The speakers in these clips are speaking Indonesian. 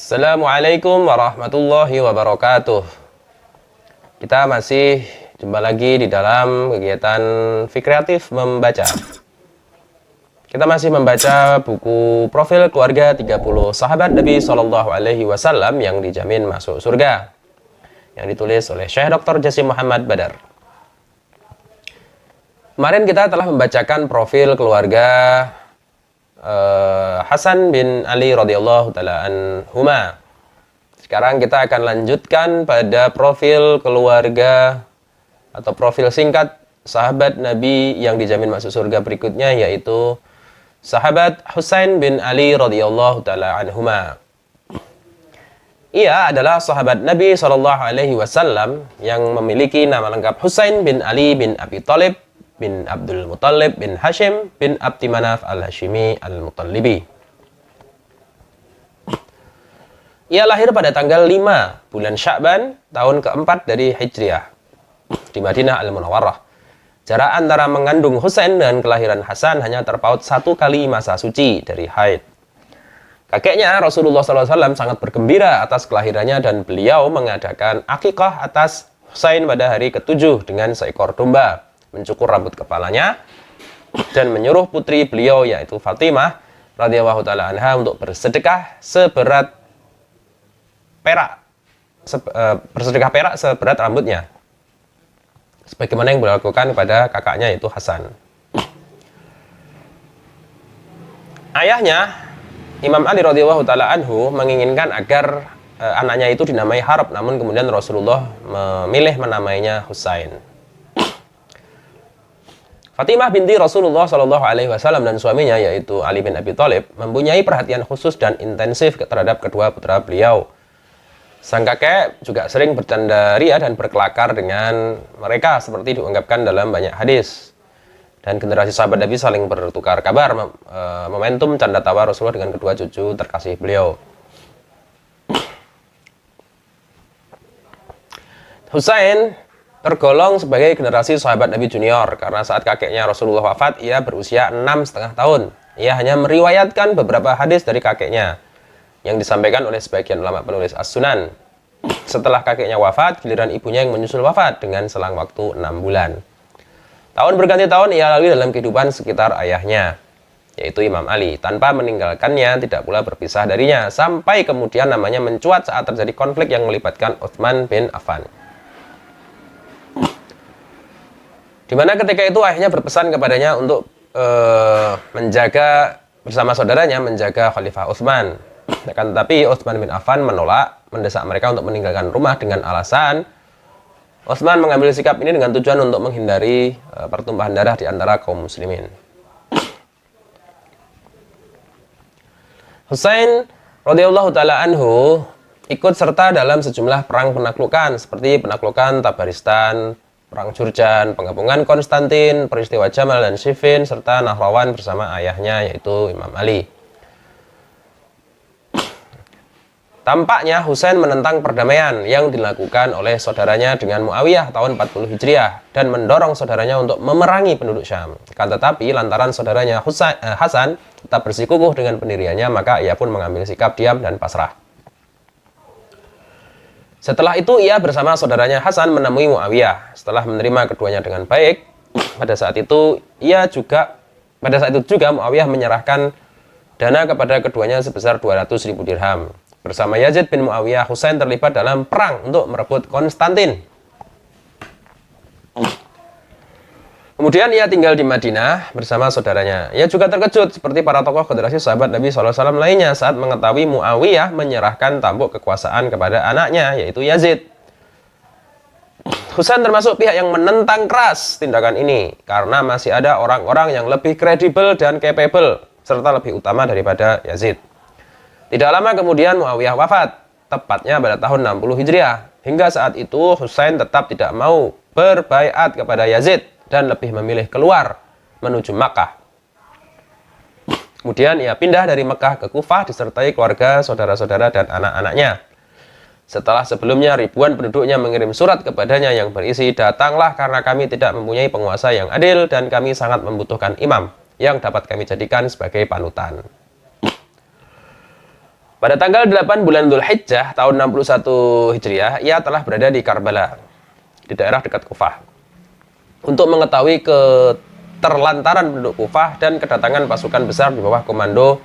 Assalamualaikum warahmatullahi wabarakatuh. Kita masih jumpa lagi di dalam kegiatan Fikreatif Membaca. Kita masih membaca buku Profil Keluarga 30 Sahabat Nabi Shallallahu Alaihi Wasallam yang dijamin masuk surga, yang ditulis oleh Syekh Dr. Jasim Muhammad Badar. Kemarin kita telah membacakan profil keluarga Hasan bin Ali radhiyallahu taala anhuma. Sekarang kita akan lanjutkan pada profil keluarga atau profil singkat sahabat Nabi yang dijamin masuk surga berikutnya, yaitu sahabat Husain bin Ali radhiyallahu taala anhuma. Ia adalah sahabat Nabi Shallallahu Alaihi Wasallam yang memiliki nama lengkap Husain bin Ali bin Abi Thalib bin Abdul Muttalib bin Hashim bin Abdi Manaf al-Hashimi al-Muttalibi. Ia lahir pada tanggal 5 bulan Sya'ban tahun keempat dari Hijriah di Madinah Al-Munawwarah. Jarak antara mengandung Husain dan kelahiran Hasan hanya terpaut 1 kali masa suci dari haid. Kakeknya Rasulullah SAW sangat bergembira atas kelahirannya dan beliau mengadakan akikah atas Husain pada hari ke-7 dengan seekor domba, mencukur rambut kepalanya, dan menyuruh putri beliau yaitu Fatimah radhiyallahu taala anha untuk bersedekah perak seberat rambutnya, sebagaimana yang beliau lakukan kepada kakaknya yaitu Hasan. Ayahnya Imam Ali radhiyallahu taala anhu menginginkan agar anaknya itu dinamai Harb, namun kemudian Rasulullah memilih menamainya Husain. Fatimah binti Rasulullah Shallallahu Alaihi Wasallam dan suaminya yaitu Ali bin Abi Thalib mempunyai perhatian khusus dan intensif terhadap kedua putra beliau. Sang kakek juga sering bercanda ria dan berkelakar dengan mereka seperti diungkapkan dalam banyak hadis. Dan generasi sahabat Nabi saling bertukar kabar momentum canda tawa Rasulullah dengan kedua cucu terkasih beliau. Husain tergolong sebagai generasi sahabat Nabi junior karena saat kakeknya Rasulullah wafat ia berusia 6,5 tahun. Ia hanya meriwayatkan beberapa hadis dari kakeknya yang disampaikan oleh sebagian ulama penulis As-Sunan. Setelah kakeknya wafat, giliran ibunya yang menyusul wafat dengan selang waktu 6 bulan. Tahun berganti tahun ia lalui dalam kehidupan sekitar ayahnya, yaitu Imam Ali, tanpa meninggalkannya, tidak pula berpisah darinya, sampai kemudian namanya mencuat saat terjadi konflik yang melibatkan Utsman bin Affan. Di mana ketika itu ayahnya berpesan kepadanya untuk menjaga bersama saudaranya menjaga Khalifah Utsman. Akan tetapi Utsman bin Affan menolak, mendesak mereka untuk meninggalkan rumah dengan alasan Utsman mengambil sikap ini dengan tujuan untuk menghindari pertumpahan darah di antara kaum muslimin. Husain radhiyallahu taala anhu ikut serta dalam sejumlah perang penaklukan seperti penaklukan Tabaristan, Perang Jurjan, penggabungan Konstantin, peristiwa Jamal dan Siffin, serta Nahrawan bersama ayahnya yaitu Imam Ali. Tampaknya Husain menentang perdamaian yang dilakukan oleh saudaranya dengan Muawiyah tahun 40 Hijriah dan mendorong saudaranya untuk memerangi penduduk Syam. Akan tetapi lantaran saudaranya Hasan tetap bersikukuh dengan pendiriannya, maka ia pun mengambil sikap diam dan pasrah. Setelah itu ia bersama saudaranya Hasan menemui Muawiyah. Setelah menerima keduanya dengan baik, pada saat itu juga Muawiyah menyerahkan dana kepada keduanya sebesar 200.000 dirham. Bersama Yazid bin Muawiyah, Husain terlibat dalam perang untuk merebut Konstantin. Kemudian ia tinggal di Madinah bersama saudaranya. Ia juga terkejut seperti para tokoh generasi sahabat Nabi SAW lainnya saat mengetahui Muawiyah menyerahkan tampuk kekuasaan kepada anaknya, yaitu Yazid. Husain termasuk pihak yang menentang keras tindakan ini karena masih ada orang-orang yang lebih kredibel dan capable serta lebih utama daripada Yazid. Tidak lama kemudian Muawiyah wafat, tepatnya pada tahun 60 Hijriah. Hingga saat itu Husain tetap tidak mau berbaiat kepada Yazid dan lebih memilih keluar menuju Makkah. Kemudian ia pindah dari Makkah ke Kufah disertai keluarga, saudara-saudara, dan anak-anaknya. Setelah sebelumnya ribuan penduduknya mengirim surat kepadanya yang berisi, "Datanglah karena kami tidak mempunyai penguasa yang adil dan kami sangat membutuhkan imam yang dapat kami jadikan sebagai panutan." Pada tanggal 8 bulan Dzulhijjah tahun 61 Hijriah, ia telah berada di Karbala, di daerah dekat Kufah, untuk mengetahui keterlantaran penduduk Kufah dan kedatangan pasukan besar di bawah komando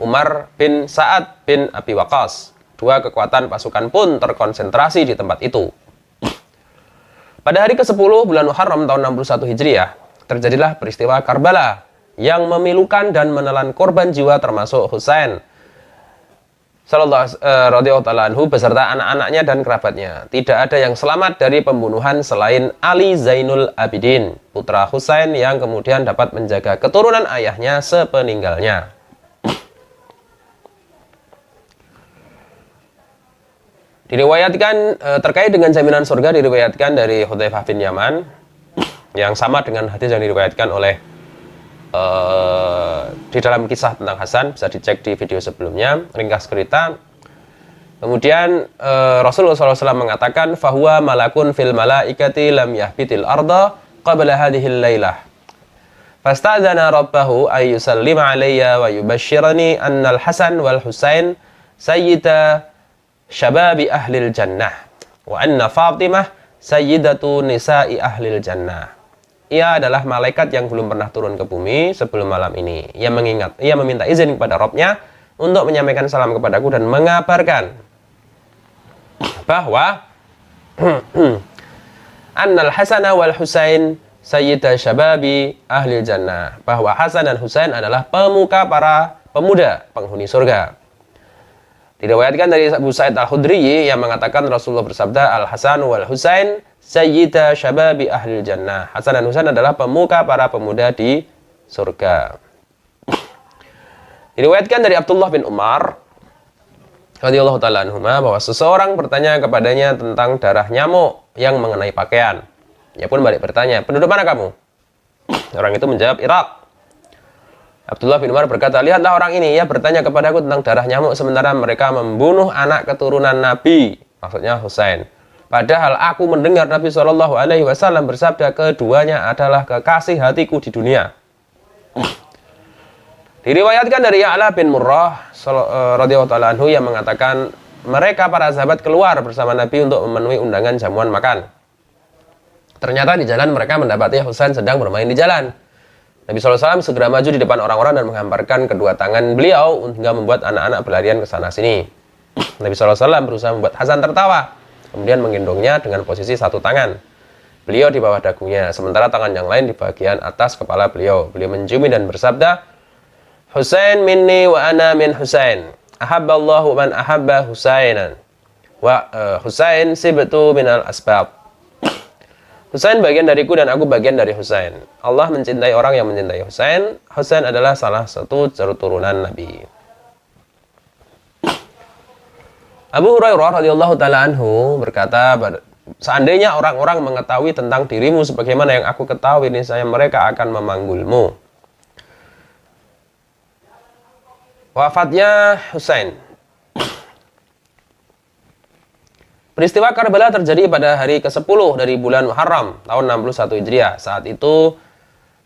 Umar bin Sa'ad bin Abi Waqqas. Dua kekuatan pasukan pun terkonsentrasi di tempat itu. Pada hari ke-10 bulan Muharram tahun 61 Hijriah, terjadilah peristiwa Karbala yang memilukan dan menelan korban jiwa termasuk Husain radhiyallahu ta'ala anhu beserta anak-anaknya dan kerabatnya. Tidak ada yang selamat dari pembunuhan selain Ali Zainul Abidin, putra Husain yang kemudian dapat menjaga keturunan ayahnya sepeninggalnya. Diriwayatkan terkait dengan jaminan surga, diriwayatkan dari Hudzaifah bin Yaman yang sama dengan hadis yang diriwayatkan oleh di dalam kisah tentang Hasan, bisa dicek di video sebelumnya, ringkas cerita. Kemudian Rasulullah SAW mengatakan, fahuwa malakun fil malaikati lam yahbitil arda qabla hadhil lailah. Fasta'dzana rabbahu ay yusallima alayya wa yubashshirani annal Hasan wal Husain sayyida syababi ahlil jannah wa anna Fatimah sayyidatu nisa'i ahlil jannah. Ia adalah malaikat yang belum pernah turun ke bumi sebelum malam ini. Ia meminta izin kepada Rabb-nya untuk menyampaikan salam kepadaku dan mengabarkan bahwa annal Hasan wal Husain sayyida syababi ahli jannah, bahwa Hasan dan Husain adalah pemuka para pemuda penghuni surga. Diriwayatkan dari Abu Sa'id Al-Khudri yang mengatakan Rasulullah bersabda, Al-Hasan wal Husain sayyida syababi ahli jannah. Hasan dan Husain adalah pemuka para pemuda di surga. Diriwayatkan dari Abdullah bin Umar radhiyallahu ta'ala anhuma bahwa seseorang bertanya kepadanya tentang darah nyamuk yang mengenai pakaian. Ia pun balik bertanya, penduduk mana kamu? Orang itu menjawab, Irak. Abdullah bin Umar berkata, lihatlah orang ini, ia bertanya kepadaku tentang darah nyamuk sementara mereka membunuh anak keturunan Nabi, maksudnya Husain. Padahal aku mendengar Nabi SAW bersabda, keduanya adalah kekasih hatiku di dunia. Diriwayatkan dari Ya'la bin Murrah radhiyallahu ta'ala anhu yang mengatakan, mereka para sahabat keluar bersama Nabi untuk memenuhi undangan jamuan makan. Ternyata di jalan mereka mendapati Husain sedang bermain di jalan. Nabi SAW segera maju di depan orang-orang dan menghamparkan kedua tangan beliau hingga membuat anak-anak berlarian ke sana sini. Nabi SAW berusaha membuat Hasan tertawa, kemudian menggendongnya dengan posisi satu tangan beliau di bawah dagunya, sementara tangan yang lain di bagian atas kepala beliau. Beliau menciumi dan bersabda, Husain minni wa ana min Husain. Ahabballahu man ahabba Husainan. Wa Husain sibtu minal asbab. Husain bagian dariku dan aku bagian dari Husain. Allah mencintai orang yang mencintai Husain. Husain adalah salah satu turunan Nabi. Abu Hurairah radhiyallahu ta'ala anhu berkata, seandainya orang-orang mengetahui tentang dirimu sebagaimana yang aku ketahui, niscaya mereka akan memanggulmu. Wafatnya Husain. Peristiwa Karbala terjadi pada hari ke-10 dari bulan Muharram tahun 61 Hijriah. Saat itu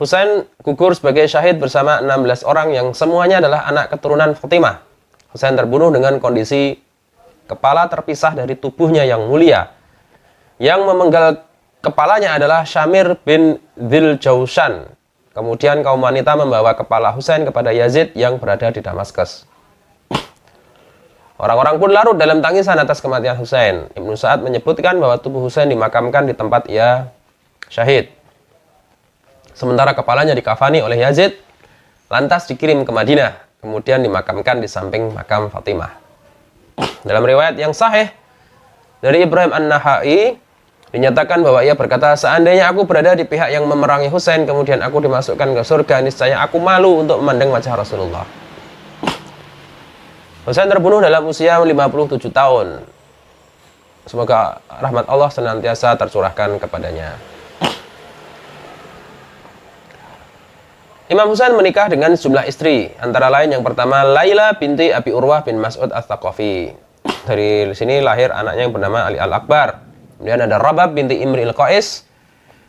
Husain gugur sebagai syahid bersama 16 orang yang semuanya adalah anak keturunan Fatimah. Husain terbunuh dengan kondisi kepala terpisah dari tubuhnya yang mulia. Yang memenggal kepalanya adalah Syamir bin Dzil Jaushan. Kemudian kaum wanita membawa kepala Husain kepada Yazid yang berada di Damaskus. Orang-orang pun larut dalam tangisan atas kematian Husain. Ibnu Sa'ad menyebutkan bahwa tubuh Husain dimakamkan di tempat ia syahid. Sementara kepalanya dikafani oleh Yazid, lantas dikirim ke Madinah, kemudian dimakamkan di samping makam Fatimah. Dalam riwayat yang sahih dari Ibrahim An-Nakhai, dinyatakan bahwa ia berkata, seandainya aku berada di pihak yang memerangi Husain, kemudian aku dimasukkan ke surga, niscaya aku malu untuk memandang wajah Rasulullah. Husain terbunuh dalam usia 57 tahun. Semoga rahmat Allah senantiasa tercurahkan kepadanya. Imam Husain menikah dengan sejumlah istri, antara lain yang pertama Laila binti Abi Urwah bin Mas'ud Ats-Tsaqafi. Dari sini lahir anaknya yang bernama Ali Al-Akbar. Kemudian ada Rabab binti Imri Al-Qais.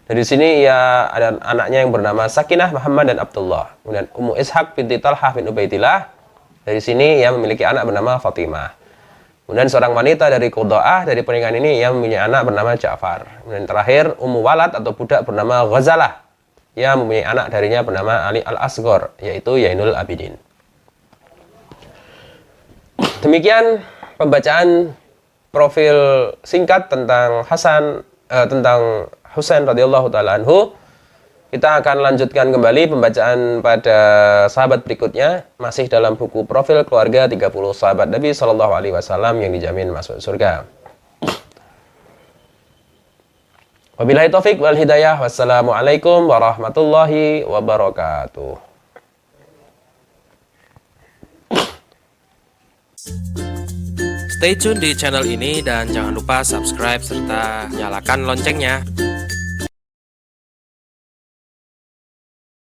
Dari sini ia ada anaknya yang bernama Sakinah, Muhammad dan Abdullah. Kemudian Ummu Ishaq binti Talhah bin Ubaidillah. Dari sini ia memiliki anak bernama Fatimah. Kemudian seorang wanita dari Qudha'ah, dari pernikahan ini ia mempunyai anak bernama Ja'far. Kemudian terakhir Ummu Walad atau budak bernama Ghazalah. Ia mempunyai anak darinya bernama Ali Al-Asghar, yaitu Yainul Abidin. Demikian pembacaan profil singkat tentang Husain radhiyallahu taala anhu. Kita akan lanjutkan kembali pembacaan pada sahabat berikutnya, masih dalam buku Profil Keluarga 30 Sahabat Nabi Shallallahu alaihi wasallam yang dijamin masuk surga. Wabillahi taufik wal hidayah. Wassalamualaikum warahmatullahi wabarakatuh. Stay tune di channel ini dan jangan lupa subscribe serta nyalakan loncengnya.